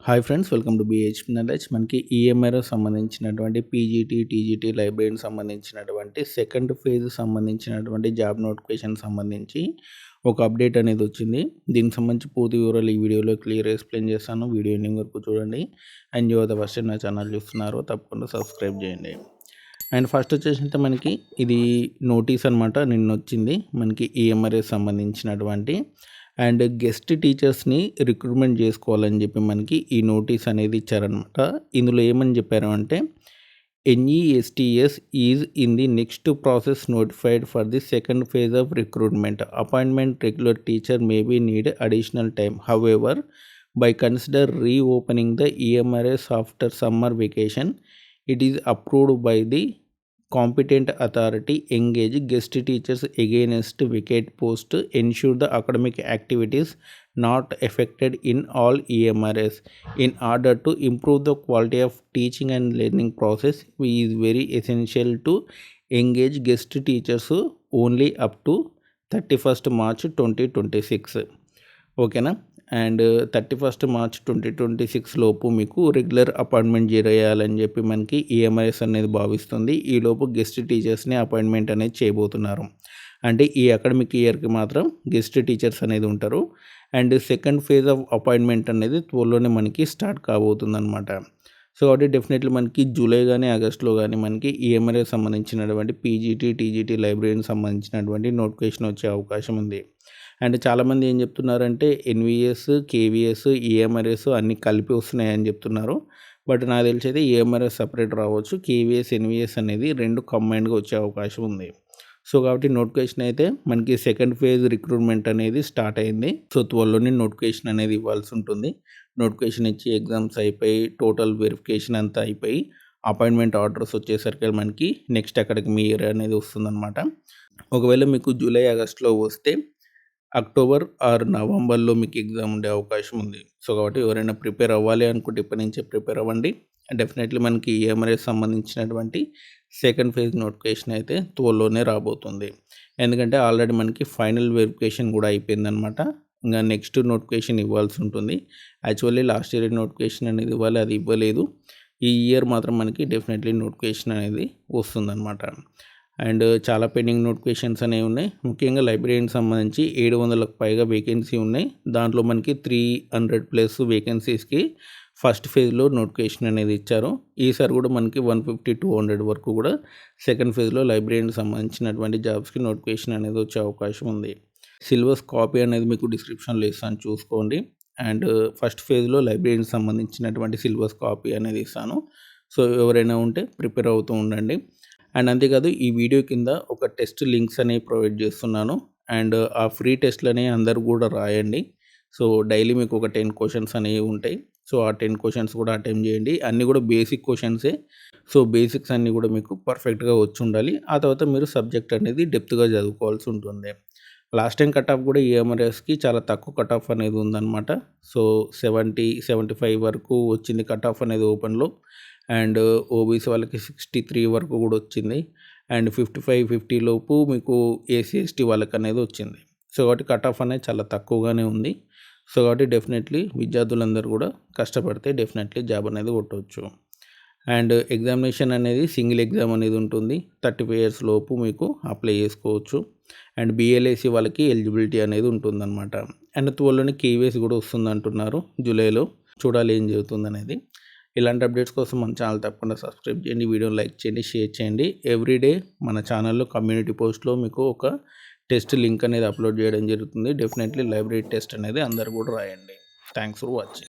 Hi friends, welcome to బీహెచ్పీ knowledge. మనకి ఈఎంఐలో సంబంధించినటువంటి PGT, TGT లైబ్రరీని సంబంధించినటువంటి సెకండ్ ఫేజ్ సంబంధించినటువంటి జాబ్ నోటిఫికేషన్ సంబంధించి ఒక అప్డేట్ అనేది వచ్చింది. దీనికి సంబంధించి పూర్తి వివరాలు ఈ వీడియోలో క్లియర్ ఎక్స్ప్లెయిన్ చేస్తాను. వీడియో ఎండింగ్ వరకు చూడండి. అండ్ యువత ఫస్ట్ నా ఛానల్ చూస్తున్నారు తప్పకుండా సబ్స్క్రైబ్ చేయండి. అండ్ ఫస్ట్ వచ్చేసి మనకి ఇది నోటీస్ అనమాట, నిన్న వచ్చింది మనకి ఈఎంఐ సంబంధించినటువంటి అండ్ గెస్ట్ టీచర్స్ని రిక్రూట్మెంట్ చేసుకోవాలని చెప్పి మనకి ఈ నోటీస్ అనేది ఇచ్చారనమాట. ఇందులో ఏమని చెప్పారు అంటే NESTS is in the next process notified for the second phase of recruitment. Appointment regular teacher maybe need additional time. However, by consider reopening the EMRS after summer vacation, it is approved by the competent authority. Engage guest teachers against vacant post. Ensure the academic activities not affected in all EMRS. In order to improve the quality of teaching and learning process, it is very essential to engage guest teachers only up to 31st March 2026. ఓకేనా. And 31st March 2026 లోపు మీకు regular appointment చేయాలని చెప్పి మనకి ఈఎంఐఎస్ అనేది భావిస్తుంది. ఈలోపు guest టీచర్స్ని appointment అనేది చేయబోతున్నారు. అంటే ఈ అకాడమిక్ ఇయర్కి మాత్రం గెస్ట్ టీచర్స్ అనేది ఉంటారు. And second phase of appointment అనేది త్వరలోనే మనకి స్టార్ట్ కాబోతుంది అనమాట. సో కాబట్టి డెఫినెట్లీ మనకి జూలై కానీ ఆగస్టులో కానీ మనకి ఈఎంఐకి సంబంధించినటువంటి పీజీటీ, టీజీటీ లైబ్రరీకి సంబంధించినటువంటి నోటిఫికేషన్ వచ్చే అవకాశం ఉంది. అండ్ చాలామంది ఏం చెప్తున్నారంటే ఎన్విఎస్, కేవీఎస్, ఈఎంఆర్ఎస్ అన్నీ కలిపి వస్తున్నాయని చెప్తున్నారు. బట్ నాకు తెలిసి అయితే ఈఎంఆర్ఎస్ సపరేట్ రావచ్చు, కేవీఎస్, ఎన్విఎస్ అనేది రెండు కంబైన్డ్గా వచ్చే అవకాశం ఉంది. సో కాబట్టి నోటిఫికేషన్ అయితే మనకి సెకండ్ ఫేజ్ రిక్రూట్మెంట్ అనేది స్టార్ట్ అయింది. సో త్వరలోనే నోటిఫికేషన్ అనేది ఇవ్వాల్సి ఉంటుంది. నోటిఫికేషన్ ఇచ్చి ఎగ్జామ్స్ అయిపోయి టోటల్ వెరిఫికేషన్ అంతా అయిపోయి అపాయింట్మెంట్ ఆర్డర్స్ వచ్చేసరికి మనకి నెక్స్ట్ అకాడమిక్ ఇయర్ అనేది వస్తుందన్నమాట. ఒకవేళ మీకు జూలై ఆగస్టులో వస్తే అక్టోబర్ ఆర్ నవంబర్లో మీకు ఎగ్జామ్ ఉండే అవకాశం ఉంది. సో కాబట్టి ఎవరైనా ప్రిపేర్ అవ్వాలి అనుకుంటే ఇప్పటి నుంచే ప్రిపేర్ అవ్వండి. డెఫినెట్లీ మనకి ఈఎంఐ సంబంధించినటువంటి సెకండ్ ఫేజ్ నోటిఫికేషన్ అయితే త్వరలోనే రాబోతుంది. ఎందుకంటే ఆల్రెడీ మనకి ఫైనల్ వెరిఫికేషన్ కూడా అయిపోయిందనమాట. ఇంకా నెక్స్ట్ నోటిఫికేషన్ ఇవ్వాల్సి ఉంటుంది. యాక్చువల్లీ లాస్ట్ ఇయర్ నోటిఫికేషన్ అనేది ఇవ్వాలి, అది ఇవ్వలేదు. ఈ ఇయర్ మాత్రం మనకి డెఫినెట్లీ నోటిఫికేషన్ అనేది వస్తుందన్నమాట. అండ్ చాలా పెండింగ్ నోటిఫికేషన్స్ అనేవి ఉన్నాయి. ముఖ్యంగా లైబ్రరీకి సంబంధించి 700లకు పైగా వేకెన్సీ ఉన్నాయి. దాంట్లో మనకి 300+ వేకెన్సీస్కి ఫస్ట్ ఫేజ్లో నోటిఫికేషన్ అనేది ఇచ్చారు. ఈసారి కూడా మనకి 150-200 వరకు కూడా సెకండ్ ఫేజ్లో లైబ్రరీకి సంబంధించినటువంటి జాబ్స్కి నోటిఫికేషన్ అనేది వచ్చే అవకాశం ఉంది. సిలబస్ కాపీ అనేది మీకు డిస్క్రిప్షన్లో ఇస్తాను, చూసుకోండి. అండ్ ఫస్ట్ ఫేజ్లో లైబ్రరీకి సంబంధించినటువంటి సిలబస్ కాపీ అనేది ఇస్తాను. సో ఎవరైనా ఉంటే ప్రిపేర్ అవుతూ ఉండండి. అండ్ అంతేకాదు ఈ వీడియో కింద ఒక టెస్ట్ లింక్స్ అనేవి ప్రొవైడ్ చేస్తున్నాను. అండ్ ఆ ఫ్రీ టెస్ట్లని అందరూ కూడా రాయండి. సో డైలీ మీకు ఒక 10 క్వశ్చన్స్ అనేవి ఉంటాయి. సో ఆ 10 క్వశ్చన్స్ కూడా అటెంప్ట్ చేయండి. అన్నీ కూడా బేసిక్ క్వశ్చన్సే. సో బేసిక్స్ అన్నీ కూడా మీకు పర్ఫెక్ట్గా వచ్చి ఉండాలి. ఆ తర్వాత మీరు సబ్జెక్ట్ అనేది డెప్త్గా చదువుకోవాల్సి ఉంటుంది. లాస్ట్ టైం కట్ ఆఫ్ కూడా ఈఎంఆర్ఎస్కి చాలా తక్కువ కట్ ఆఫ్ అనేది ఉందన్నమాట. సో 70-75 వరకు వచ్చింది కట్ ఆఫ్ అనేది ఓపెన్లో. అండ్ ఓబీసీ వాళ్ళకి 63 వరకు కూడా వచ్చింది. అండ్ 55-50 లోపు మీకు SC/ST వాళ్ళకి అనేది వచ్చింది. సో కాబట్టి కట్ ఆఫ్ అనేది చాలా తక్కువగానే ఉంది. సో కాబట్టి డెఫినెట్లీ విద్యార్థులందరూ కూడా కష్టపడితే డెఫినెట్లీ జాబ్ అనేది కొట్టవచ్చు. అండ్ ఎగ్జామినేషన్ అనేది సింగిల్ ఎగ్జామ్ అనేది ఉంటుంది. 35 years లోపు మీకు అప్లై చేసుకోవచ్చు. అండ్ BLAC వాళ్ళకి ఎలిజిబిలిటీ అనేది ఉంటుందన్నమాట. అండ్ త్వరలోనే కేవీఎస్ కూడా వస్తుంది అంటున్నారు జూలైలో. చూడాలి ఏం జరుగుతుంది అనేది. ఇలాంటి అప్డేట్స్ కోసం మన ఛానల్ తప్పకుండా సబ్స్క్రైబ్ చేయండి, వీడియోని లైక్ చేయండి, షేర్ చేయండి. ఎవ్రీడే మన ఛానల్లో కమ్యూనిటీ పోస్ట్లో మీకు ఒక టెస్ట్ లింక్ అనేది అప్లోడ్ చేయడం జరుగుతుంది. డెఫినెట్లీ లైబ్రరీ టెస్ట్ అనేది అందరు కూడా రాయండి. Thanks for watching.